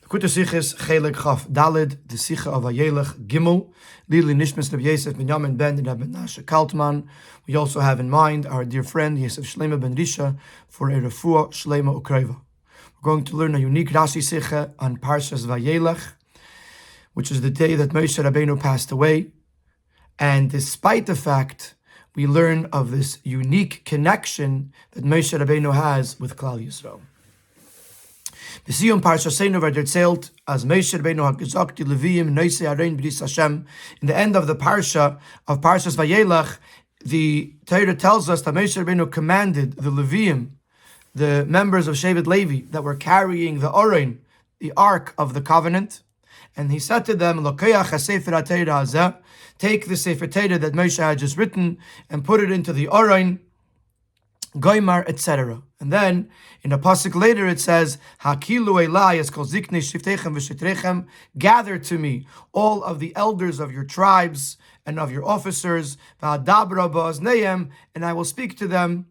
Kuta Sichis Chelek Chaf Dalid, the Sicha of Vayelech Gimel, Lili Nishmas Rabbi Yosef ben Yamin ben and Rabbi Nasha Kaltman. We also have in mind our dear friend Yosef Shlema ben Risha for a refuah Shlema Ukreva. We're going to learn a unique Rashi Sicha on Parshas Vayelech, which is the day that Moshe Rabbeinu passed away. And despite the fact we learn of this unique connection that Moshe Rabbeinu has with Klal Yisrael. B'siyum Parshaseinu v'derzelt as Moshe Rabbeinu had gesagt die Levim Neisei Arein B'ris Hashem. In the end of the parsha of Parshas Vayelech, the Torah tells us that Moshe Rabbeinu commanded the Levim, the members of Shevet Levi that were carrying the Arein, the Ark of the Covenant, and he said to them, Lokeach HaSefer HaTorah Hazeh, take the Sefer Torah that Moshe had just written and put it into the Arein, Goimar, etc. And then in a pasuk later it says, Hakilu Elai es kol ziknei shiftechem v'shetrechem, gather to me all of the elders of your tribes and of your officers, v'adabra ba'ozneim, and I will speak to them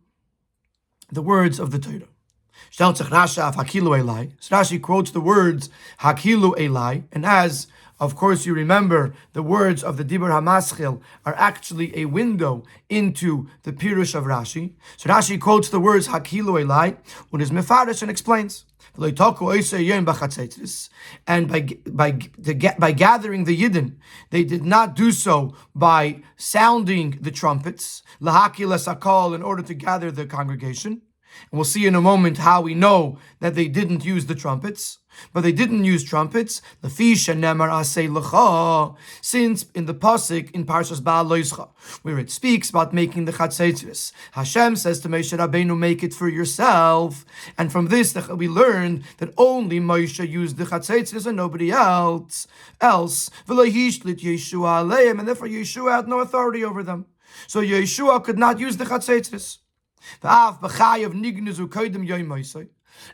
the words of the Torah. So Rashi quotes the words Hakilu Elai, and as of course you remember, the words of the Dibur HaMaschil are actually a window into the Pirush of Rashi. So Rashi quotes the words Hakilu Elai, when is Mefarish and explains. And by gathering the Yidden, they did not do so by sounding the trumpets, lahakil esakol, in order to gather the congregation. And we'll see in a moment how we know that they didn't use the trumpets. But they didn't use trumpets, since in the pasuk in Parshas Ba'aloischa, where it speaks about making the chatzetzres, Hashem says to Moshe Rabbeinu, make it for yourself. And from this we learn that only Moshe used the chatzetzres and nobody else. And therefore Yeshua had no authority over them. So Yeshua could not use the chatzetzres.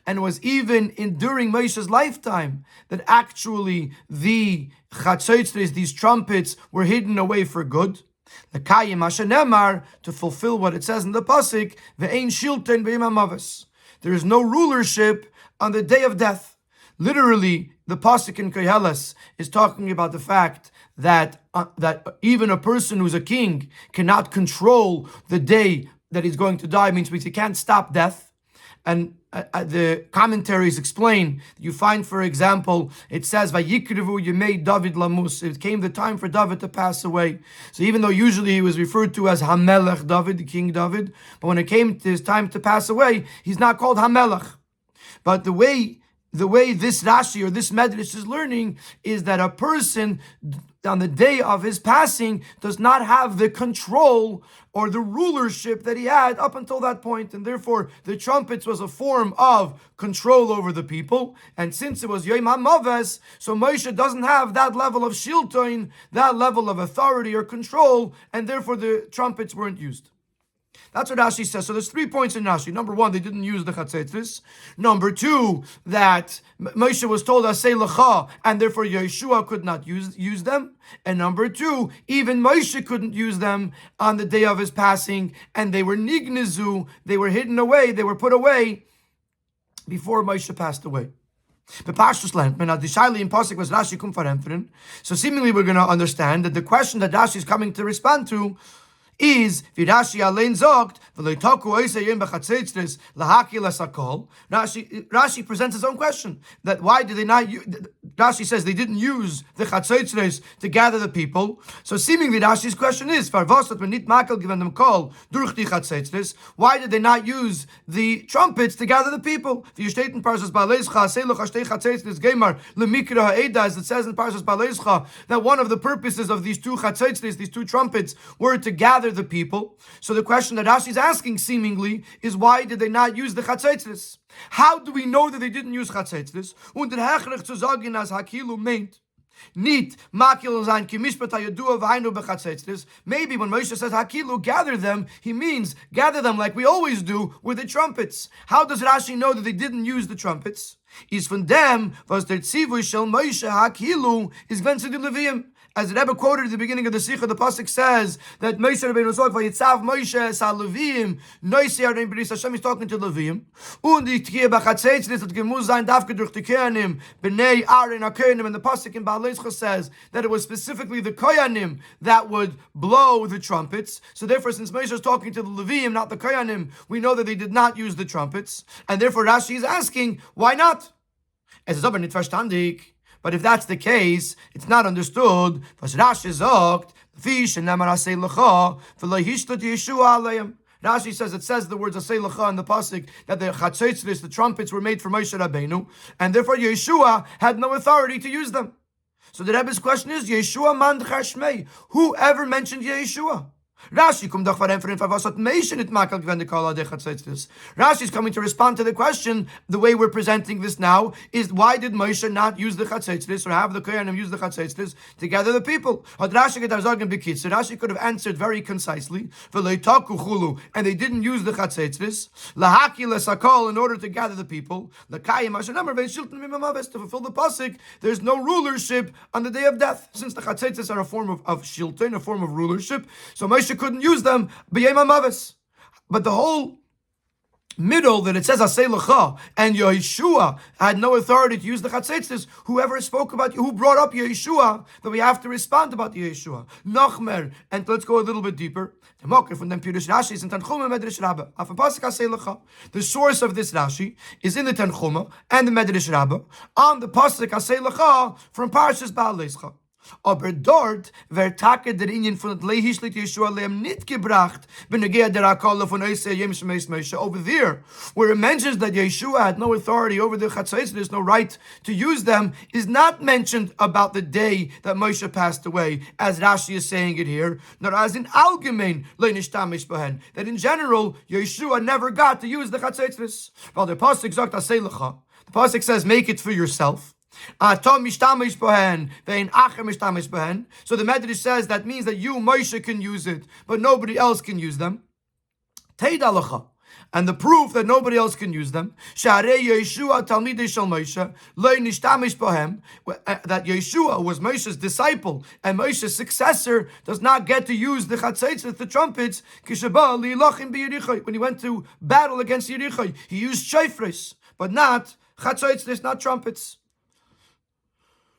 And it was even during Moshe's lifetime that actually the chatzetzres, these trumpets, were hidden away for good. To fulfill what it says in the pasuk, there is no rulership on the day of death. Literally, the pasuk in Koheles is talking about the fact that even a person who's a king cannot control the day that he's going to die. It means he can't stop death. And the commentaries explain, you find, for example, it says, Vayikrivu Yemei David Lamus, it came the time for David to pass away. So even though usually he was referred to as Hamelech David, King David, but when it came to his time to pass away, he's not called Hamelech. But the way this Rashi or this Medrash is learning is that a person on the day of his passing does not have the control or the rulership that he had up until that point, and therefore the trumpets was a form of control over the people. And since it was Yom HaMaves, so Moshe doesn't have that level of shilton, that level of authority or control, and therefore the trumpets weren't used. That's what Rashi says. So there's 3 points in Rashi. Number 1, they didn't use the chatzetzres. Number 2, that Moshe was told asay lecha, and therefore Yeshua could not use them. And number 2, even Moshe couldn't use them on the day of his passing, and they were nignezu, they were hidden away, they were put away before Moshe passed away. So seemingly we're going to understand that the question that Rashi is coming to respond to is Rashi allein sagt, Rashi presents his own question, that why did they not use, Rashi says they didn't use the chatzetzres to gather the people. So seemingly Rashi's question is, why did they not use the trumpets to gather the people? As it says in Parshas Ba'aleischa, that one of the purposes of these two chatzetzres, these two trumpets, were to gather the people. So the question that Rashi is asking seemingly is, why did they not use the chatzetzres? How do we know that they didn't use chatzetzres? Und der Hechrich zu sagen, as Hakilu meint, nicht makil sein kimishpat hayadua v'hainu bechatzetzres. Maybe when Moshe says Hakilu, gather them, he means gather them like we always do with the trumpets. How does Rashi know that they didn't use the trumpets? Is von dem was der Tzivui shel Moshe Hakilu is gven zu the Levim. As the Rebbe quoted at the beginning of the Sikha, the pasuk says that Moshe Rabbeinu Zog Vayitzav Moshe Sa Levim Noisi Arnei Bris Hashem is talking to Levim. Und die Tkiya B'Chatzeitz that Gemuz Zayin Davke durch die Kohanim B'nei Aaron HaKohanim, and the pasuk in Baal Leischa says that it was specifically the Kohanim that would blow the trumpets. So therefore, since Moshe is talking to the Levim, not the Kohanim, we know that they did not use the trumpets, and therefore Rashi is asking, why not? Es ist aber nicht verstandig. But if that's the case, it's not understood. Was Rashi sagt, Rashi says, it says the words asay lecha in the pasuk that the chatzetzis, the trumpets, were made for Moshe Rabbeinu, and therefore Yeshua had no authority to use them. So the Rebbe's question is, Yeshua man d'chashmei, who ever mentioned Yeshua? Rashi kommt doch was hat Moshe nicht makel gewende kol de chatzetzis. Rashi is coming to respond to the question. The way we're presenting this now is, why did Moshe not use the chatzetzis or have the kohanim use the chatzetzis to gather the people? Hat Rashi get sagen bekitz. Rashi could have answered very concisely, v'leitaku chulu, and they didn't use the chatzetzis lahaki lesakol in order to gather the people. L'kayim ashenamar ve'shilton mimamaves, to fulfill the pasuk. There's no rulership on the day of death, since the chatzetzis are a form of shilton, a form of rulership. So Moshe couldn't use them b'yem hamaves. But the whole middle that it says asay lecha and Yeshua had no authority to use the chatzetzis. Whoever spoke about you, who brought up Yeshua, that we have to respond about Yeshua. Nachmer, and let's go a little bit deeper. The source of this Rashi is in the Tanchuma and the Medrash Rabbah on the pasuk asay lecha from Parshas Baal Leischa. Aber dort wird Tage der Inyan von Lehischlit Yeshua Lehm nicht gebracht, benegea der Akala von Eisei Yem Shemeis Moshe. Over there, where it mentions that Yeshua had no authority over the Chatzetzis, there's no right to use them, is not mentioned about the day that Moshe passed away, as Rashi is saying it here, nor as in Allgemein Lenishtamish Behen, that in general, Yeshua never got to use the Chatzetzis. Well, the Pasuk sagt Asay lecha. The Pasuk says, make it for yourself. So the Medrash says that means that you, Moshe, can use it, but nobody else can use them. And the proof that nobody else can use them, that Yeshua was Moshe's disciple and Moshe's successor does not get to use the chatzetzis, the trumpets, when he went to battle against Yericho. He used shofros, but not chatzetzis, not trumpets.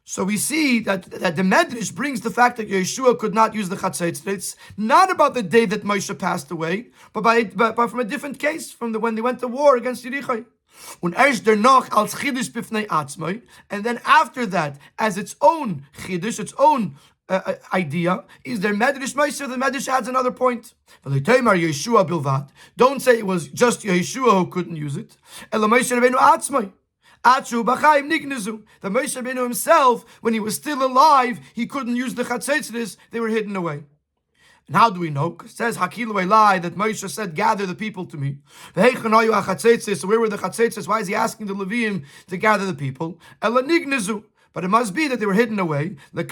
So we see that the Medrash brings the fact that Yeshua could not use the chatzetzis. It's not about the day that Moshe passed away, but from a different case, from when they went to war against Yericho. And then after that, as its own chiddush, its own idea, is there Medrash Moshe. The Medrash adds another point. Don't say it was just Yeshua who couldn't use it. The Moshe Rabbeinu himself, when he was still alive, he couldn't use the chatzetzis, they were hidden away. And how do we know? It says Hakilu Elai that Moshe said, gather the people to me. So where were the chatzetzis? Why is he asking the Levim to gather the people? But it must be that they were hidden away. That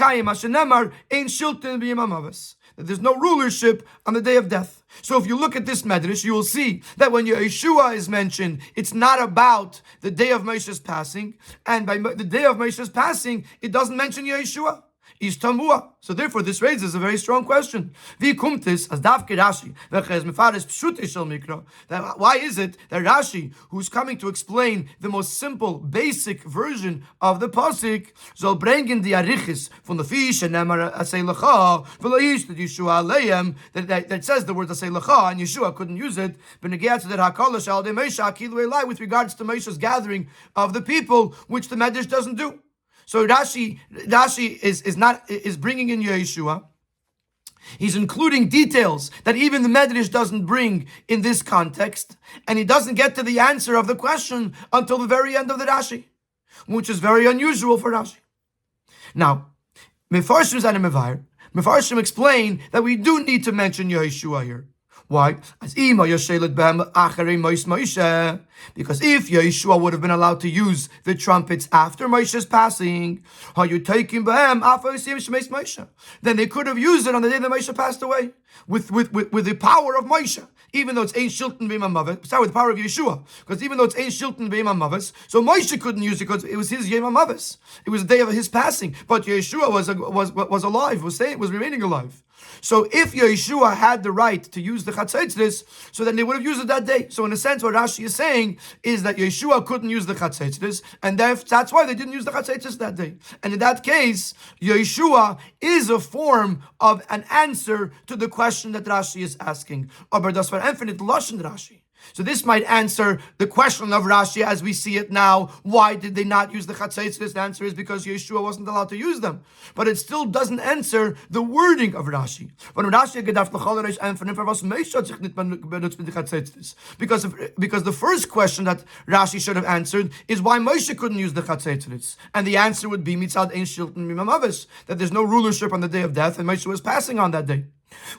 there's no rulership on the day of death. So if you look at this Medrash, you will see that when Yeshua is mentioned, it's not about the day of Moshe's passing. And by the day of Moshe's passing, it doesn't mention Yeshua. Is tamua. So therefore, this raises a very strong question. Wie kommt es, as davke Rashi, welches mefares pshute shel mikra, that why is it that Rashi, who's coming to explain the most simple, basic version of the pasuk, soll bringen die arichis von the fish and nemar asay lecha, v'leish that Yeshua aleim, that says the word asay lecha, and Yeshua couldn't use it, but negates that hakala shal de Moshe akilu elai, with regards to Moshe's gathering of the people, which the Medrash doesn't do. So Rashi is bringing in Yeshua. He's including details that even the Medrash doesn't bring in this context, and he doesn't get to the answer of the question until the very end of the Rashi, which is very unusual for Rashi. Now, Mefarshim explain that we do need to mention Yeshua here. Why? As Ima Yoshelet Behem Acharei Moshe. Because if Yeshua would have been allowed to use the trumpets after Moshe's passing, how you taking Behem Moshe? Then they could have used it on the day that Moshe passed away with the power of Moshe. Even though it's Ein Shilton Be'im HaMavet, start with the power of Yeshua, because even though it's Ein Shilton Be'im HaMavet, so Moshe couldn't use it because it was his Yom HaMavet. It was the day of his passing, but Yeshua was alive, was remaining alive. So if Yeshua had the right to use the Chatzitzis, so then they would have used it that day. So in a sense, what Rashi is saying is that Yeshua couldn't use the Chatzitzis, and that's why they didn't use the Chatzitzis that day. And in that case, Yeshua is a form of an answer to the question that Rashi is asking. Aber das war infinite Lashon Rashi. So this might answer the question of Rashi as we see it now. Why did they not use the Chatzitzis? The answer is because Yeshua wasn't allowed to use them. But it still doesn't answer the wording of Rashi. Because the first question that Rashi should have answered is why Moshe couldn't use the Chatzitzis. And the answer would be Mitzad Ein Shilton Mimamavis, that there's no rulership on the day of death, and Moshe was passing on that day.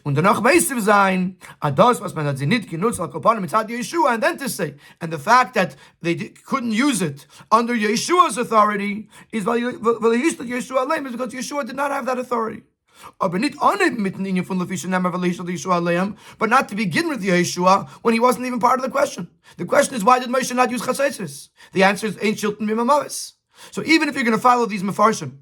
Und danach meisiv sein, ados was man hat sie nicht genutzt al kopanim mitzad Yeshua, and then to say, and the fact that they couldn't use it under Yeshua's authority is Yeshua aleim, is because Yeshua did not have that authority. But not to begin with Yeshua when he wasn't even part of the question. The question is, why did Moshe not use Chatzitzis? The answer is Ein Shilton Mimamavis. So even if you're going to follow these Mefarshim,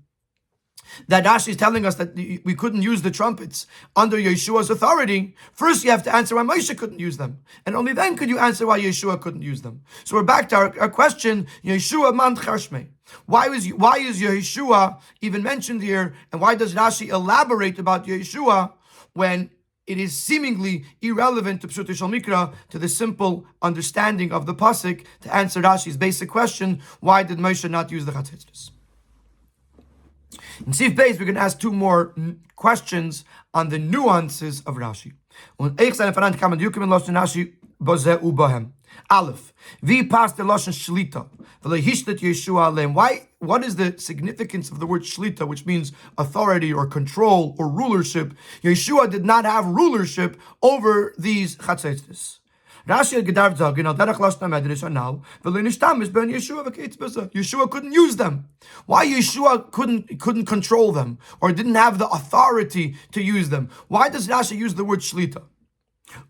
that Rashi is telling us that we couldn't use the trumpets under Yeshua's authority, first you have to answer why Moshe couldn't use them. And only then could you answer why Yeshua couldn't use them. So we're back to our question, Yeshua man charshmei. Why is Yeshua even mentioned here, and why does Rashi elaborate about Yeshua when it is seemingly irrelevant to Pshut Shel Mikra, to the simple understanding of the pasuk, to answer Rashi's basic question, why did Moshe not use the Chatzitzis? In Sif Beis, we're going to ask two more questions on the nuances of Rashi. Aleph, vi pas the lashon shlita, v'lehishlet Yeshua aleim. Why? What is the significance of the word shlita, which means authority or control or rulership? Yeshua did not have rulership over these chatzitzis. Rashi gedarf sagen, al derech lashon medrash anal, v'lenishtamis ben Yeshua v'keitz b'zeh. Yeshua couldn't use them. Why Yeshua couldn't control them or didn't have the authority to use them? Why does Rashi use the word shlita?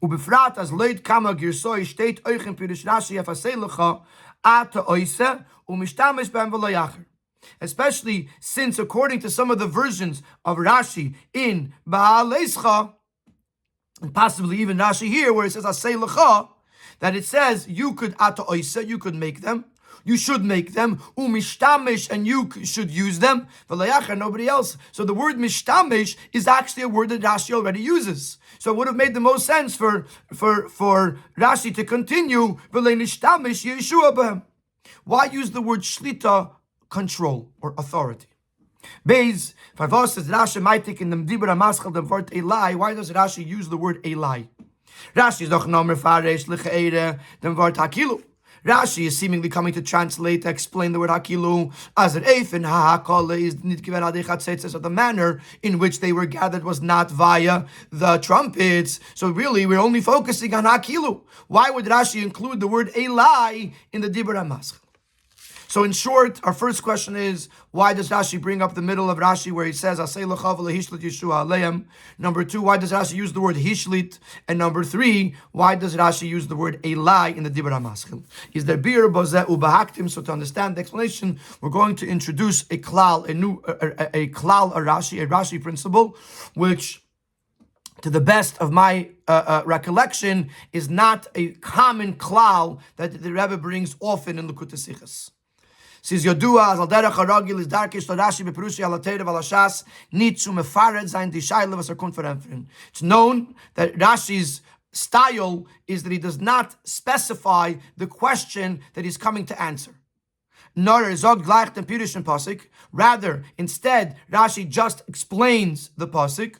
Ubefrat as leit kama girsoi steht euch in Pirush Rashi afaselecha ata oise umishtamis ben v'loyacher. Especially since, according to some of the versions of Rashi in Ba'aleischa, and possibly even Rashi here, where it says asay lecha, that it says you could ata oisa, you could make them, you should make them, umishtamish, and you should use them, v'layachar, nobody else. So the word mishtamish is actually a word that Rashi already uses. So it would have made the most sense for Rashi to continue v'lei nishtamish Yeshua b'hem. Why use the word shlita, control or authority? Beis, Farvos says Rashi might take in the Dibra Maschal the word Elai. Why does Rashi use the word Elai? Rashi is doch nomer faresh lecheire the word Hakilu. Rashi is seemingly coming to translate, to explain the word Hakilu as an eifin ha'akol is nit given adechatzetzes, of the manner in which they were gathered was not via the trumpets. So really, we're only focusing on Hakilu. Why would Rashi include the word Elai in the Dibra Maschal? So in short, our first question is, why does Rashi bring up the middle of Rashi where he says, Asay lecha v'lehishlit Yeshua aleim? Number two, why does Rashi use the word hishlit? And number three, why does Rashi use the word elai in the Dibra Maschil? Is there bir bozeh ubahaktim? So to understand the explanation, we're going to introduce a klal, a Rashi principle, which, to the best of my recollection, is not a common klal that the Rebbe brings often in Likutei Sichos. Says Yodua as al derech haragil is darkish Rashi beperushi al teirav al hashas nitzu mefared zayin dishayle was kommt verenfren. It's known that Rashi's style is that he does not specify the question that he's coming to answer. Nor zog gleich den Pirush pasuk. Rather, instead, Rashi just explains the pasuk.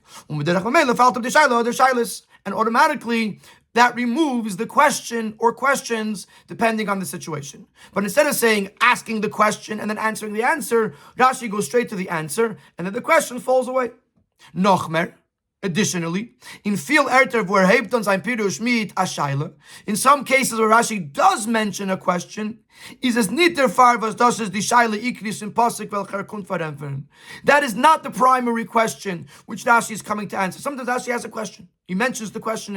And automatically, that removes the question or questions depending on the situation. But instead of saying, asking the question and then answering the answer, Rashi goes straight to the answer, and then the question falls away. Nochmer, Additionally, in viel erter where Hebton sein Pirush mit Ashaila, in some cases where Rashi does mention a question, is es nicht der Fall, was das ist die Shaila Ikris in Pasuk welcher kommt verempfern. That is not the primary question which Rashi is coming to answer. Sometimes Rashi has a question. He mentions the question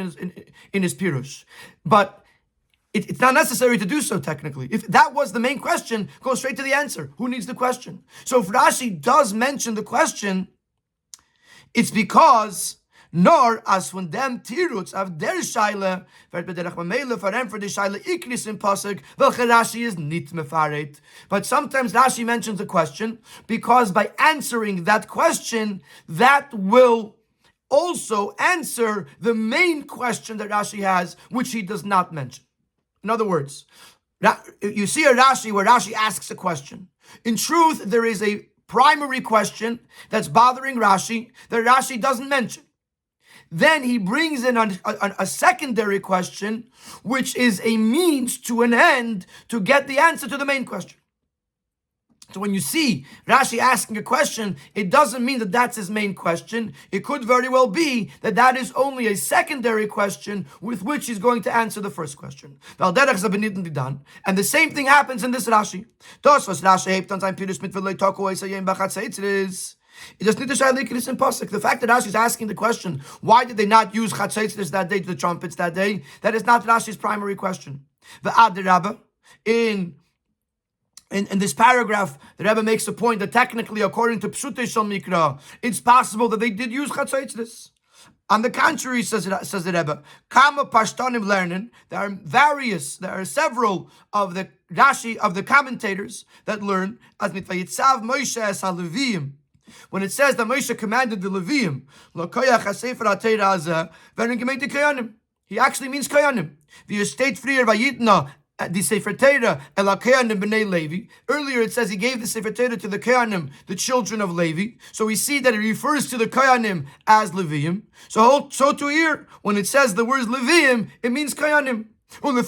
in his Pirush. But it's not necessary to do so technically. If that was the main question, go straight to the answer. Who needs the question? So if Rashi does mention the question, it's because nor as von dem Tirutz of der Shaila wird bederach mamele for the Shaila Ikris in Pasuk welche Rashi is nit mefaret. But sometimes Rashi mentions the question because by answering that question, that will also answer the main question that Rashi has, which he does not mention. In other words, you see a Rashi where Rashi asks a question. In truth, there is a primary question that's bothering Rashi that Rashi doesn't mention. Then he brings in a secondary question, which is a means to an end to get the answer to the main question. So when you see Rashi asking a question, it doesn't mean that that's his main question. It could very well be that that is only a secondary question with which he's going to answer the first question. And the same thing happens in this Rashi. It does need to say in Pasuk. The fact that Rashi is asking the question, why did they not use chatzaitzis that day to the trumpets that day? That is not Rashi's primary question. The Rabbi in this paragraph, the Rebbe makes a point that technically, according to Pshutei Shel Mikra, it's possible that they did use chatzaitzis. On the contrary, says the Rebbe, Kama Pashtanim learning, there are several of the Rashi, of the commentators that learn, as mitvayitzav Moshe es ha-Leviyim, when it says that Moshe commanded the Leviyim, L'koyach ha-sefer ha-teira hazeh, v'en gemeint Koyanim. He actually means Koyanim. The estate frier vayitna, the Sefer Torah, El Koyanim b'nei Levi. Earlier it says he gave the Sefer Torah to the Koyanim, the children of Levi. So we see that it refers to the Koyanim as Leviyim. So to here, when it says the words Leviyim, it means Koyanim. And if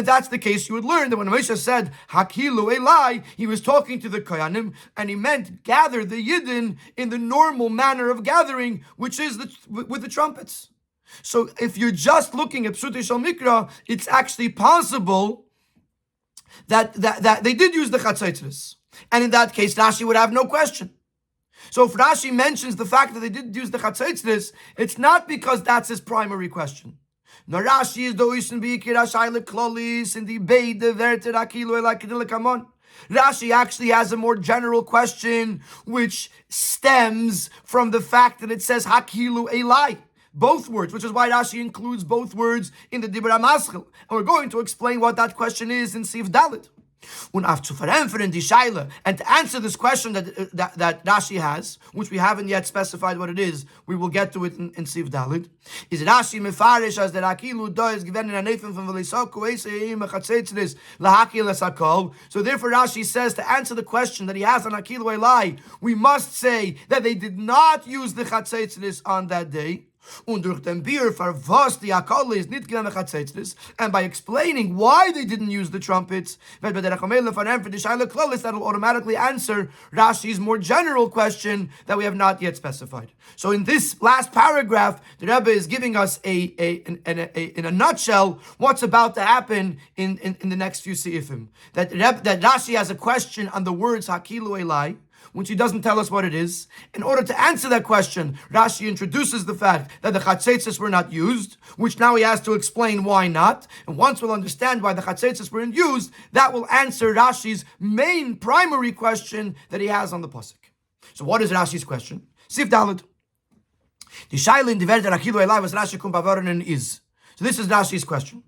that's the case, you would learn that when Moshe said Hakilu Elai, he was talking to the Koyanim, and he meant gather the Yidden in the normal manner of gathering, which is with the trumpets. So if you're just looking at Pshutei Shel Mikra, it's actually possible that they did use the Chatzaitzis. And in that case, Rashi would have no question. So if Rashi mentions the fact that they didn't use the chatzaitzis, it's not because that's his primary question. No, Rashi is doisen b'ikir hashayla klolis in the beide verter akilu elakidil kamon. Rashi actually has a more general question, which stems from the fact that it says hakilu elai, both words, which is why Rashi includes both words in the Dibur HaMaschil. And we're going to explain what that question is in Sif Dalet. And to answer this question that Rashi has, which we haven't yet specified what it is, we will get to it in Sif Dalit. Is Rashi mefarish as the Akilu do is given in a nefim from Velisoku Eseim Chatzaitzis lahakil esakol. So therefore Rashi says to answer the question that he has on Akilu Elai, we must say that they did not use the Chatzaitzis on that day. And by explaining why they didn't use the trumpets, that will automatically answer Rashi's more general question that we have not yet specified. So in this last paragraph, the Rebbe is giving us in a nutshell what's about to happen in the next few seifim. That Rashi has a question on the words Hakilu Elai, which he doesn't tell us what it is. In order to answer that question, Rashi introduces the fact that the chatzaitzis were not used, which now he has to explain why not. And once we'll understand why the chatzaitzis weren't used, that will answer Rashi's main primary question that he has on the pasuk. So what is Rashi's question? Sif Dalet. The shaila in the word Hakilu Elai was Rashi kum bavaronen is. So this is Rashi's question.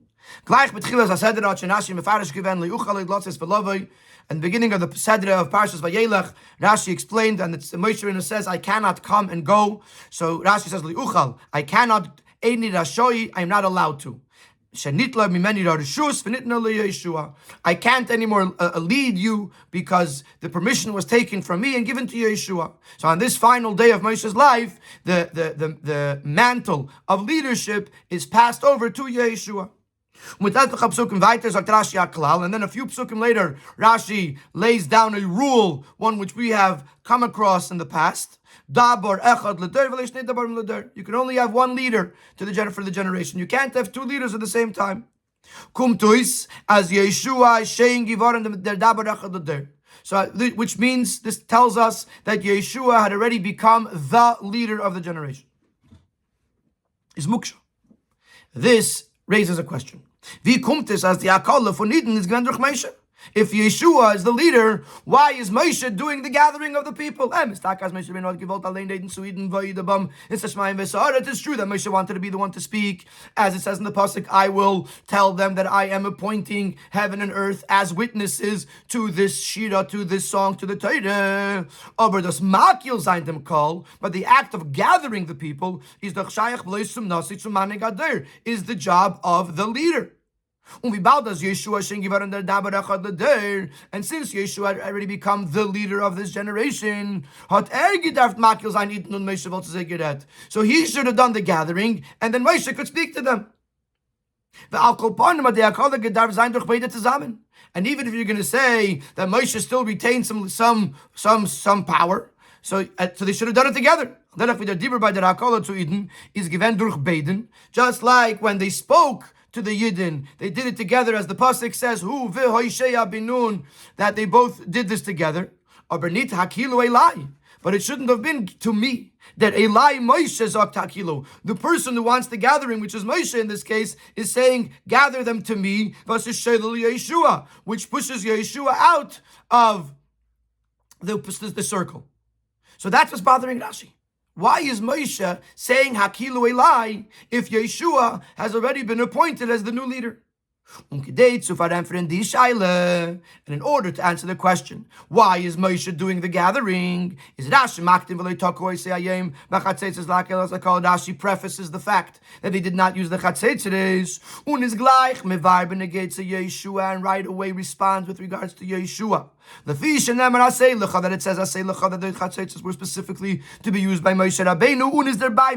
Gleich betchilas haseder hat Rashi mefarish given liuchal idlotzes velovoi. At the beginning of the Sedra of Parshas Vayelech, Rashi explained, and Moshe Rabbeinu says, I cannot come and go. So Rashi says, Liuchal, I cannot, Eini Rashoi, I am not allowed to. Shenitla mimeni rarishus, v'nitna liyeshua. I can't anymore lead you because the permission was taken from me and given to Yeshua. So on this final day of Moshe's life, the mantle of leadership is passed over to Yeshua. And then a few psukim later, Rashi lays down a rule, one which we have come across in the past. You can only have one leader for the generation. You can't have two leaders at the same time. So, which means, this tells us that Yeshua had already become the leader of the generation. Is muksha. This raises a question. Wie kommt es, als die Akalle von Eden ist gewähnt durch Moshe? If Yeshua is the leader, why is Moshe doing the gathering of the people? It is true that Moshe wanted to be the one to speak. As it says in the pasuk, I will tell them that I am appointing heaven and earth as witnesses to this shira, to this song, to the Torah. Aber das makil sein dem Kol, but the act of gathering the people is the job of the leader. And since Yeshua had already become the leader of this generation, so he should have done the gathering, and then Moshe could speak to them. And even if you're going to say that Moshe still retains some power, so they should have done it together. Just like when they spoke to the Yidden, they did it together, as the pasuk says, "Hu v'hoisheya binun," that they both did this together. But it shouldn't have been to me that Eli Moshe zok takilu. The person who wants the gathering, which is Moshe in this case, is saying, "Gather them to me." Versus Yeshua, which pushes Yeshua out of the circle. So that's what's bothering Rashi. Why is Moshe saying Hakilu Eli if Yeshua has already been appointed as the new leader? And in order to answer the question, why is Moshe doing the gathering? Is Rashi prefaces the fact that he did not use the chatzetzes, and right away responds with regards to Yeshua. The fish and that it says that the chatzetzes were specifically to be used by Moshe Rabbeinu, is thereby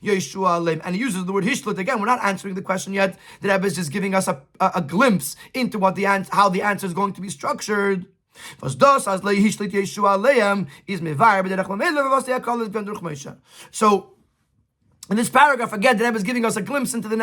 Yeshua, and he uses the word hishlit again. We're not answering the question yet. The Rabbi is just giving us a glimpse into how the answer is going to be structured. So in this paragraph, again, the Rebbe is giving us a glimpse into the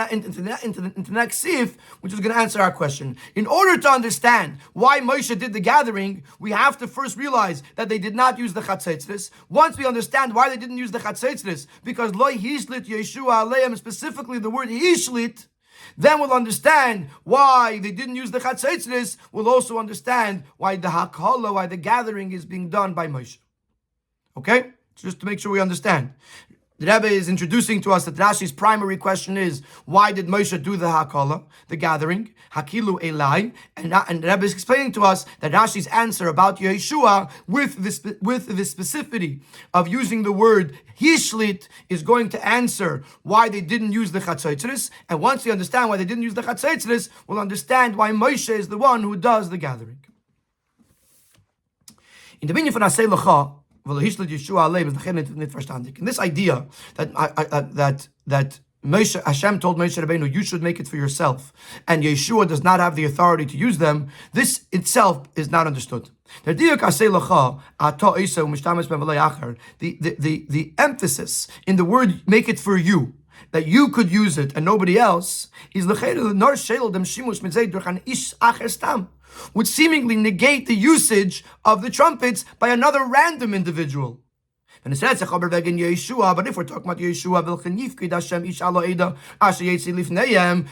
next sif, which is going to answer our question. In order to understand why Moshe did the gathering, we have to first realize that they did not use the chatzetzes. Once we understand why they didn't use the chatzetzes, because loy hishlit Yeshua aleim, specifically the word hishlit, then we'll understand why they didn't use the chatzetzes. We'll also understand why the hakala, why the gathering is being done by Moshe. Okay? Just to make sure we understand. The Rebbe is introducing to us that Rashi's primary question is, why did Moshe do the hakala, the gathering, hakilu elai, and the Rebbe is explaining to us that Rashi's answer about Yeshua with the specificity of using the word hishlit is going to answer why they didn't use the chatzetzes, and once we understand why they didn't use the chatzetzes, we'll understand why Moshe is the one who does the gathering. In the minyan von Asei Lecha, and this idea that Moshe, Hashem told Moshe Rabbeinu, you should make it for yourself, and Yeshua does not have the authority to use them, this itself is not understood. The emphasis in the word "make it for you," that you could use it and nobody else, is would seemingly negate the usage of the trumpets by another random individual. And it says, but if we're talking about Yeshua,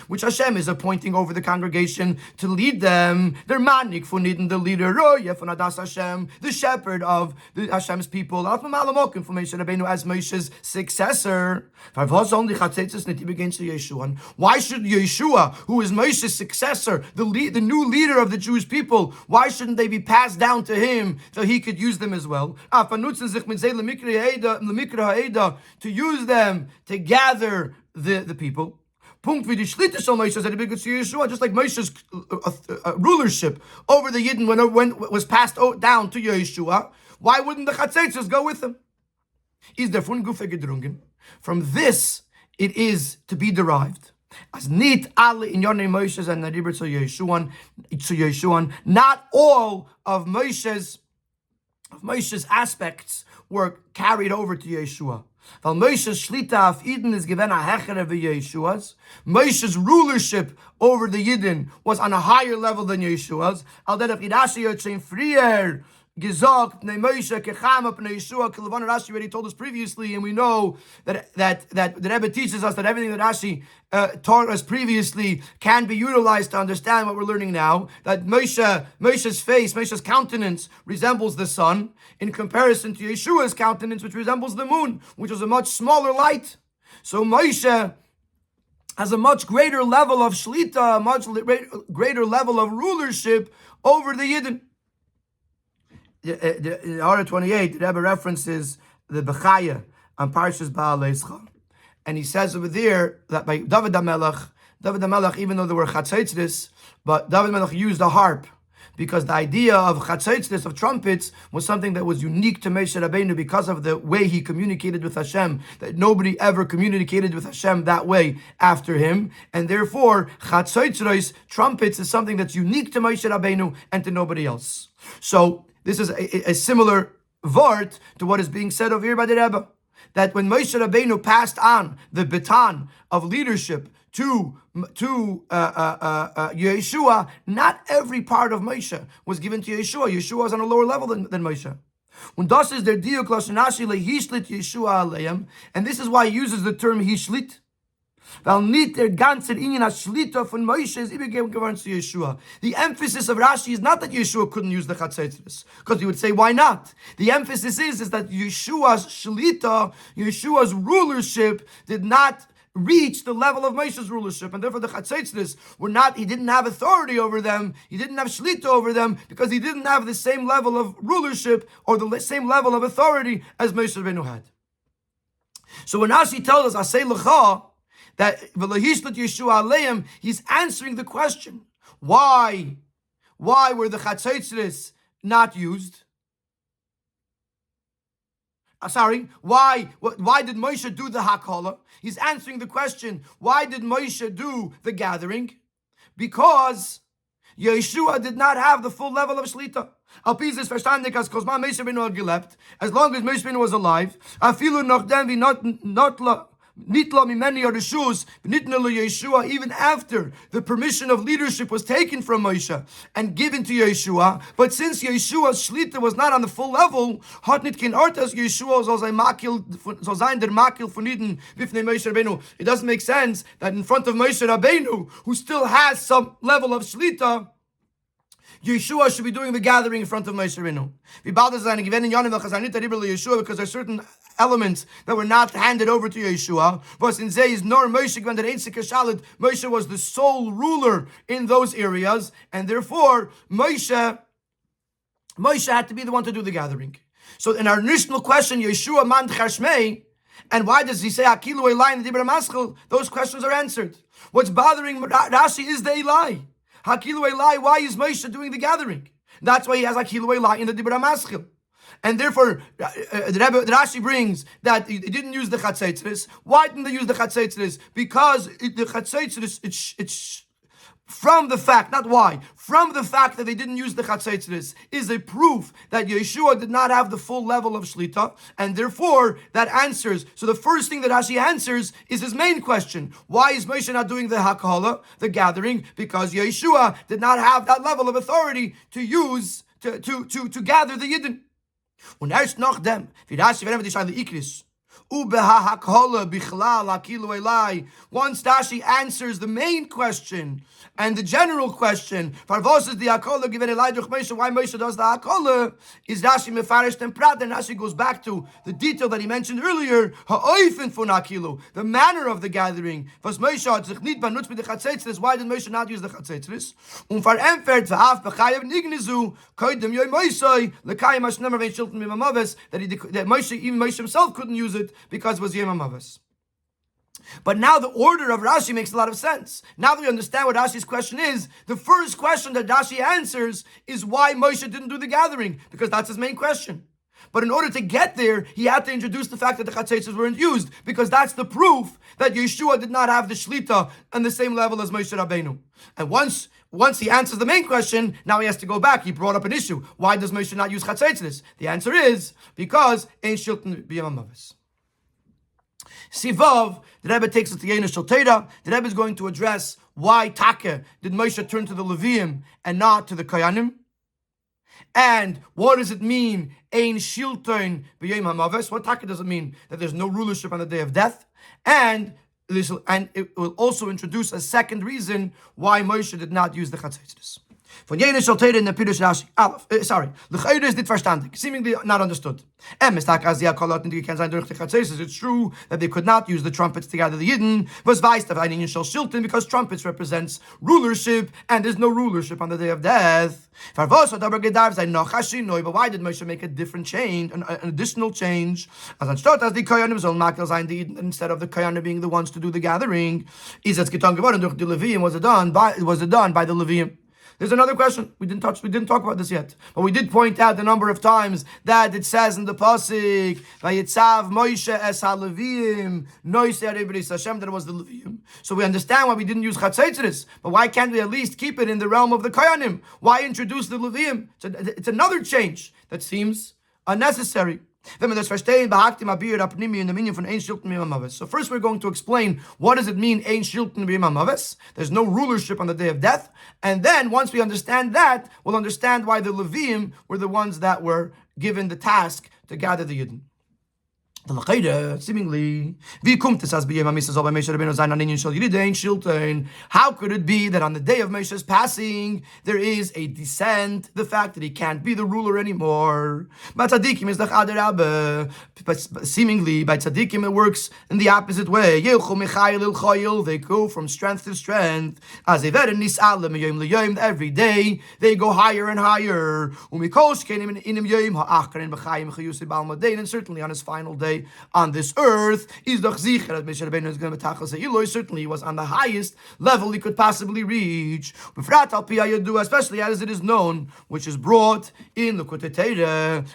which Hashem is appointing over the congregation to lead them, they're manik funidin, the leader, the shepherd of Hashem's people, as Moshe's successor. Why should Yeshua, who is Moshe's successor, the new leader of the Jewish people, why shouldn't they be passed down to him so he could use them as well? To use them to gather the people. Just like Moshe's rulership over the Yidden when it was passed down to Yeshua, why wouldn't the chatzetzes go with him? From this, it is to be derived As nit alle in your name Moshe's and Nariber to Yeshuan. Not all of Moshe's aspects were carried over to Yeshua. While Moshe's shlita of Eden is given a hechere of Yeshua's, Moshe's rulership over the Yidden was on a higher level than Yeshua's. Al derech Rashi yotzein frier gesagt ne Moshe kecham upnei Yeshua. Kilavon Rashi already told us previously, and we know that the Rebbe teaches us that everything that Rashi taught us previously can be utilized to understand what we're learning now. That Moshe's face, Moshe's countenance resembles the sun in comparison to Yeshua's countenance, which resembles the moon, which was a much smaller light. So Moshe has a much greater level of shlita, a much greater level of rulership over the Yidden. In Order 28, the Rebbe references the Bechaya on Parshas Ba'al Escha. And he says over there that by David HaMelech, even though there were chatzaitzis, but David HaMelech used a harp, because the idea of chatzaitzis, of trumpets, was something that was unique to Moshe Rabbeinu because of the way he communicated with Hashem, that nobody ever communicated with Hashem that way after him. And therefore, chatzaitzis, trumpets, is something that's unique to Moshe Rabbeinu and to nobody else. So, this is a similar vort to what is being said over here by the Rebbe, that when Moshe Rabbeinu passed on the baton of leadership to Yeshua, not every part of Moshe was given to Yeshua. Yeshua was on a lower level than Moshe. Und das ist der Diuk Lashon lehishlit Yeshua aleim, and this is why he uses the term hishlit. Weil nicht der ganze Inyan Shlita von Moshe is übergeben geworden zu Yeshua. The emphasis of Rashi is not that Yeshua couldn't use the chatzaitzis, because he would say, why not? The emphasis is that Yeshua's Shlita, Yeshua's rulership, did not reach the level of Moshe's rulership, and therefore the chatzaitzis were not, he didn't have authority over them, he didn't have Shlita over them, because he didn't have the same level of rulership or the same level of authority as Moshe Rabbeinu had. So when Rashi tells us, Asay L'cha, that V'lehishlit Yeshua aleim, he's answering the question, why were the chatzaitzis not used? Why did Moshe do the hakala? He's answering the question, why did Moshe do the gathering? Because Yeshua did not have the full level of shlita. As long as Moshe Rabbeinu was alive, afilu nachdem vi Nitla mimeni or the shoes, Yeshua, even after the permission of leadership was taken from Moshe and given to Yeshua, but since Yeshua's Shlita was not on the full level, hat nit kein Ort as Yeshua soll sein der Makil von Eden bifnei Moshe Rabbeinu. It doesn't make sense that in front of Moshe Rabbeinu, who still has some level of Shlita, Yeshua should be doing the gathering in front of Moshe Rabbeinu. Because there are certain elements that were not handed over to Yeshua. Moshe was the sole ruler in those areas, and therefore Moshe had to be the one to do the gathering. So in our initial question, Yeshua man chashmei, and why does he say Akilu Elai in the Dibra Maschil? Those questions are answered. What's bothering Rashi is the Elai. Hakilu Elai, why is Moshe doing the gathering? That's why he has Hakilu Elai in the Dibra Maschil. And therefore, the Rashi brings that he didn't use the chatzaitzis. Why didn't they use the chatzaitzis? Because the chatzaitzis, it's from the fact, not why, from the fact that they didn't use the chatzaitzis is a proof that Yeshua did not have the full level of shlita, and therefore that answers. So the first thing that Rashi answers is his main question: why is Moshe not doing the hakala, the gathering? Because Yeshua did not have that level of authority to use to gather the Yidden. Und erst nachdem, wie Rashi wenn die Shaila Ikris, once Rashi answers the main question and the general question, why Moshe does the Hakola, is Rashi mefarish and prat, and Rashi goes back to the detail that he mentioned earlier, the manner of the gathering. Why did Moshe not use the chatzaitzis? That even Moshe himself couldn't use it because it was Yom HaMavos. But now the order of Rashi makes a lot of sense. Now that we understand what Rashi's question is, the first question that Rashi answers is why Moshe didn't do the gathering, because that's his main question. But in order to get there, he had to introduce the fact that the chatzitzes weren't used, because that's the proof that Yeshua did not have the shlita on the same level as Moshe Rabbeinu. And once he answers the main question, now he has to go back. He brought up an issue. Why does Moshe not use chatzitzes? The answer is because ein shilton b'yom hamavis. Sivav, the Rebbe takes it to Yeina Shel Torah. The Rebbe is going to address why Taka did Moshe turn to the Leviim and not to the Kohanim. And what does it mean, ein shilton b'yom hamavis? What Taka does it mean? That there's no rulership on the day of death. And it will also introduce a second reason why Moshe did not use the chatzitzes. Von Yeina Shel Torah in the Pirush Rashi. L'chayre is nicht verstandig, seemingly not understood. It's true that they could not use the trumpets to gather the Yidden, because trumpets represents rulership, and there's no rulership on the day of death. But why did Moshe make a different change, an additional change? Instead of the Kohanim being the ones to do the gathering, was it done by the Leviim? There's another question. We didn't talk about this yet, but we did point out the number of times that it says in the pasuk, "Vayitzav Moshe es haLeviim noisei B'ris Hashem," that it was the Leviim. So we understand why we didn't use chatzitzes, but why can't we at least keep it in the realm of the Kohanim? Why introduce the Leviim? It's another change that seems unnecessary. So first we're going to explain what does it mean ein shilton b'yom hamavis. There's no rulership on the day of death. And then once we understand that, we'll understand why the Leviim were the ones that were given the task to gather the Yidden. Seemingly, how could it be that on the day of Moshe's passing there is a descent, the fact that he can't be the ruler anymore? But seemingly by tzaddikim it works in the opposite way. They go from strength to strength. Every day they go higher and higher. And certainly on his final day on this earth, is doch sicher that Moshe Rabbeinu is going to tackle Seiloi. Certainly he was on the highest level he could possibly reach, especially as it is known, which is brought in the Kutetera,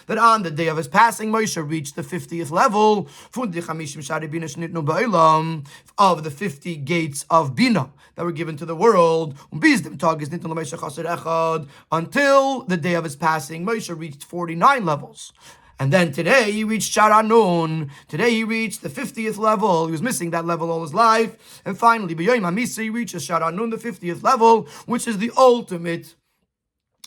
that on the day of his passing, Moshe reached the 50th level of the 50 gates of Bina that were given to the world. Until the day of his passing, Moshe reached 49 levels. And then today he reached Sharanun. Today he reached the 50th level. He was missing that level all his life. And finally, B'yoyim HaMisa, he reaches Sharanun, the 50th level, which is the ultimate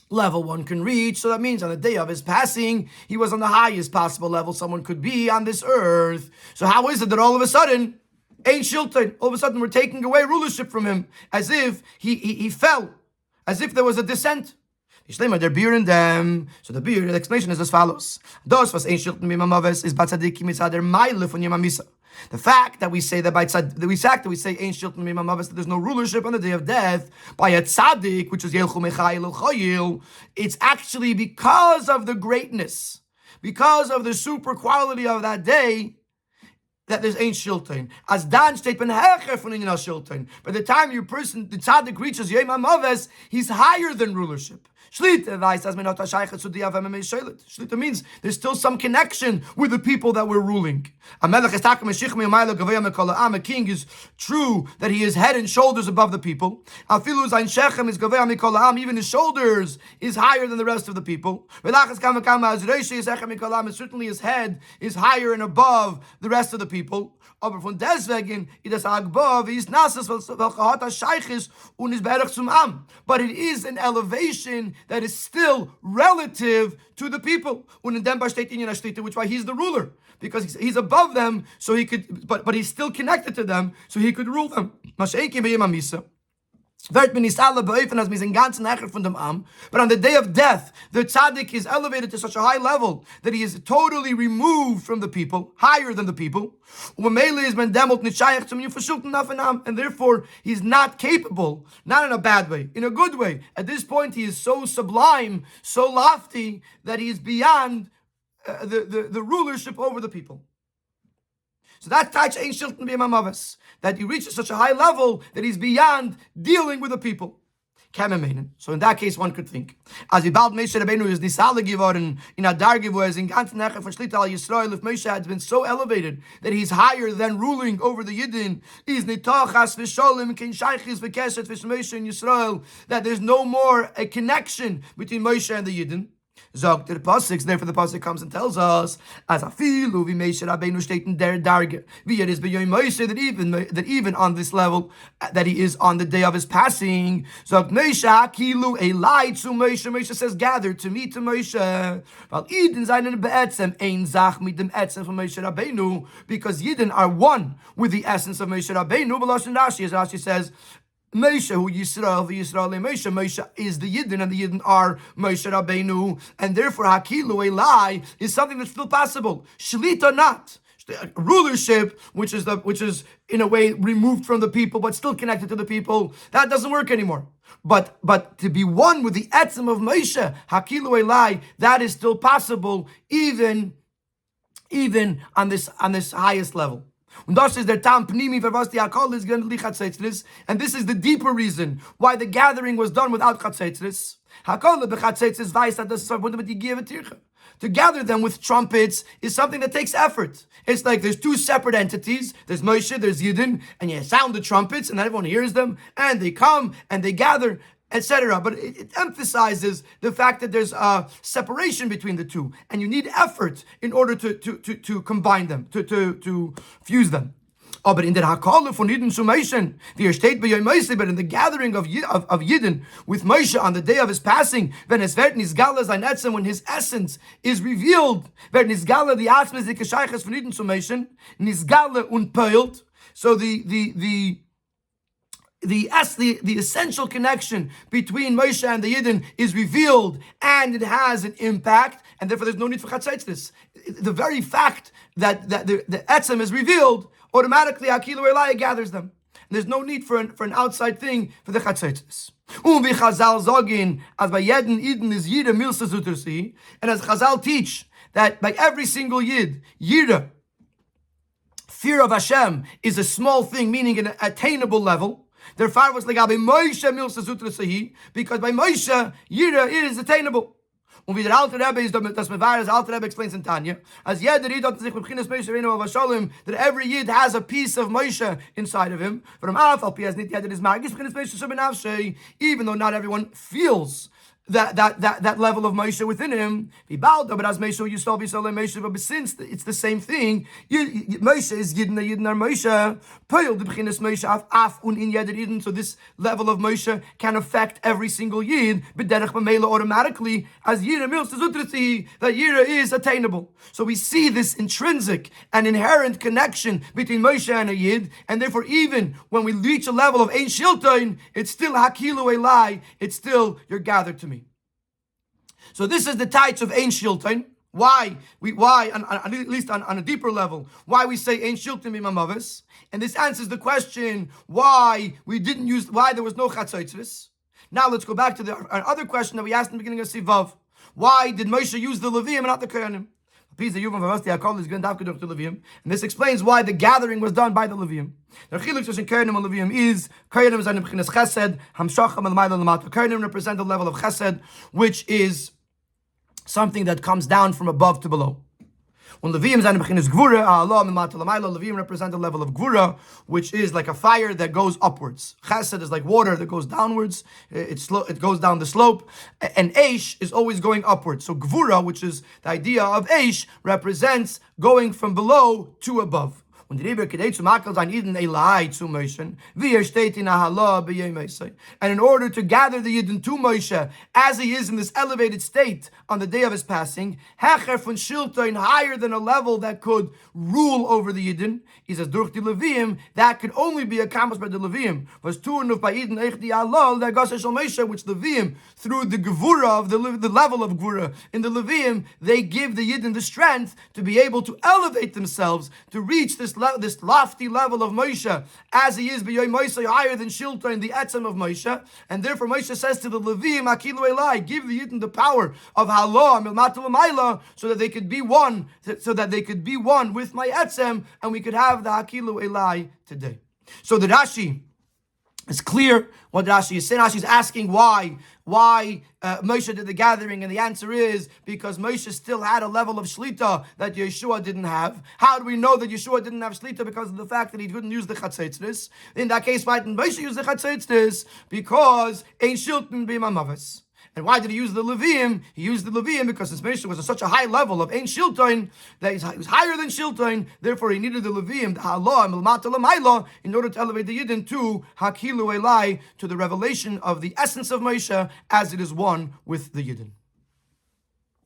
level one can reach. So that means on the day of his passing, he was on the highest possible level someone could be on this earth. So how is it that all of a sudden, ein shilton, all of a sudden we're taking away rulership from him, as if he fell, as if there was a descent? They're beer in them. So the explanation is as follows. Dos was ein shilton b'yom hamavis is batzadikim mitzader ma'ile von yom hamisa. The fact that we say that by tzaddik, ein shilton b'yom hamavis, that there's no rulership on the day of death, by a tzaddik, which is yelchu mechayil l'chayil, it's actually because of the greatness, because of the super quality of that day, that there's ein shilton. As Dan steht ben hecher von inyan shilton. By the time the tzaddik reaches yom hamavis, he's higher than rulership. Shlita means there's still some connection with the people that we're ruling. A king is true that he is head and shoulders above the people. Even his shoulders is higher than the rest of the people. And certainly his head is higher and above the rest of the people. Aber von deswegen ist Agba wie ist Nasses welcher hat Scheiches und ist berech zum Am. But it is an elevation that is still relative to the people. Und in dem steht in Shlita, which why he's the ruler, because he's above them, so he could, but he's still connected to them, so he could rule them. Mashenki b'yom hamisa. But on the day of death, the tzaddik is elevated to such a high level that he is totally removed from the people, higher than the people. And therefore, he's not capable, not in a bad way, in a good way. At this point, he is so sublime, so lofty, that he is beyond the rulership over the people. So that's Taich Ein Shilton B'yom Hamavis, that he reaches such a high level that he's beyond dealing with the people. So in that case, one could think, as bald Moshe Rabbeinu is nisale geworden in a darge, wo in ganzen Necher von Shlita al Yisrael, if Moshe had been so elevated that he's higher than ruling over the Yidden, is nitachas v'sholim kin shaychis v'keshet v'shmoshe in Yisrael, that there's no more a connection between Moshe and the Yidden. Zog to the pasuk. Therefore, the pasuk comes and tells us, as a filu vi Moshe Rabbeinu steht in der Darge, wie is b'yom Moshe, that even on this level, that he is on the day of his passing. Zog Moshe hakilu a light to Moshe. Moshe says, gather to me to Moshe. Weil Yidden seinen be'etzem ein zach mit dem etzem von Moshe Rabbeinu, because Yidden are one with the essence of Moshe Rabbeinu. B'lashon Rashi, as Rashi says, Moshe, who Yisrael, the Yisrael Moshe, Moshe is the Yidden, and the Yidden are Moshe Rabbeinu, and therefore Hakilu Elai is something that's still possible. Shlita not. Rulership, which is in a way removed from the people, but still connected to the people, that doesn't work anymore. But to be one with the etzem of Moshe, Hakilu Elai, that is still possible, even on this highest level. And this is the deeper reason why the gathering was done without chatzetzris. To gather them with trumpets is something that takes effort. It's like there's two separate entities. There's Moshe, there's Yidden, and you sound the trumpets, and everyone hears them, and they come, and they gather, etc. But it emphasizes the fact that there's a separation between the two, and you need effort in order to combine them, to fuse them. Oh, but in the Hakala von Yidden zu Moshe, but in the gathering of Yidden with Moshe on the day of his passing, when his essence is revealed, when Nisgala the Asmes the Keshayches von Yidden zu Moshe, Nisgala unpeiled. So the essential connection between Moshe and the Yidden is revealed, and it has an impact, and therefore there's no need for chatzaitzis. The very fact that the etzem is revealed, automatically Akilu Elai gathers them. And there's no need for an outside thing for the chatzaitzis. And as Chazal teach that by every single Yid, Yira, fear of Hashem, is a small thing, meaning an attainable level. Therefore, was like Moshe milsa zutra sehi, because by Moshe, Yira is attainable. Und wie der alte Rebbe ist, das Mevares, Alter Rebbe explains in Tanya, as jeder Yid hat sich mit B'chinas Moshe Rabbeinu Avashalim, that every Yid has a piece of Moshe inside of him. From Alf, Al Pias Nit Yad is Magis B'chinas Moshe Shabbat, even though not everyone feels that level of Moshe within him. But since it's the same thing, Moshe is Yidden are Moshe. So this level of Moshe can affect every single Yid, automatically, as that Yira is attainable. So we see this intrinsic and inherent connection between Moshe and a Yid, and therefore even when we reach a level of Ein Shilton, it's still Hakilu Elai, it's still you're gathered to me. So this is the types of Ein Shilton. Why, at least on a deeper level, why we say Ein Shilton Mimamavis. And this answers the question why there was no Chatzaitzvis. Now let's go back to the other question that we asked in the beginning of Sivav. Why did Moshe use the Levium and not the Kohanim? And this explains why the gathering was done by the Levium. The chiluk between Kohanim and Levium is Kohanim is an b'chinas Chesed, Hamshacham and L'mayla L'mata. Kohanim represent the level of Chesed, which is something that comes down from above to below. When Levium is an b'chinas Gvura, Allah L'mata L'mayla, Levium represent the level of Gvura, which is like a fire that goes upwards. Chesed is like water that goes downwards. It goes down the slope, and Eish is always going upwards. So Gvura, which is the idea of Eish, represents going from below to above. And in order to gather the Yidden to Moshe, as he is in this elevated state on the day of his passing, hecher von Shilton, higher than a level that could rule over the Yidden, he says, durch die Levium, that could only be accomplished by the Levium. Was tun of by Yidden eich di Allah, der Gosse shel Moshe, which Levium, through the Gevura of the level of Gevura in the Levium, they give the Yidden the strength to be able to elevate themselves, to reach this lofty level of Moshe, as he is b'yoy Moshe, higher than Shilton, the etzem of Moshe. And therefore Moshe says to the Levium, Akilu Elai, give the Yidden the power of Halah, Milmata L'mayla, so that they could be one, with my etzem, and we could have the Akilu Elai today. So the Rashi It's clear what Rashi is saying. Rashi is asking why Moshe did the gathering, and the answer is because Moshe still had a level of shlita that Yeshua didn't have. How do we know that Yeshua didn't have shlita? Because of the fact that he couldn't use the chatzitzis. In that case, why didn't Moshe use the chatzitzis? Because ein shilton b'mamavos. And why did he use the Levium? He used the Levium because his Moshe was at such a high level of Ein Shilton that he was higher than Shilton. Therefore, he needed the Levium, the Halah, Milmata Lamaila, in order to elevate the Yidden to Hakilu Elai, to the revelation of the essence of Moshe as it is one with the Yidden.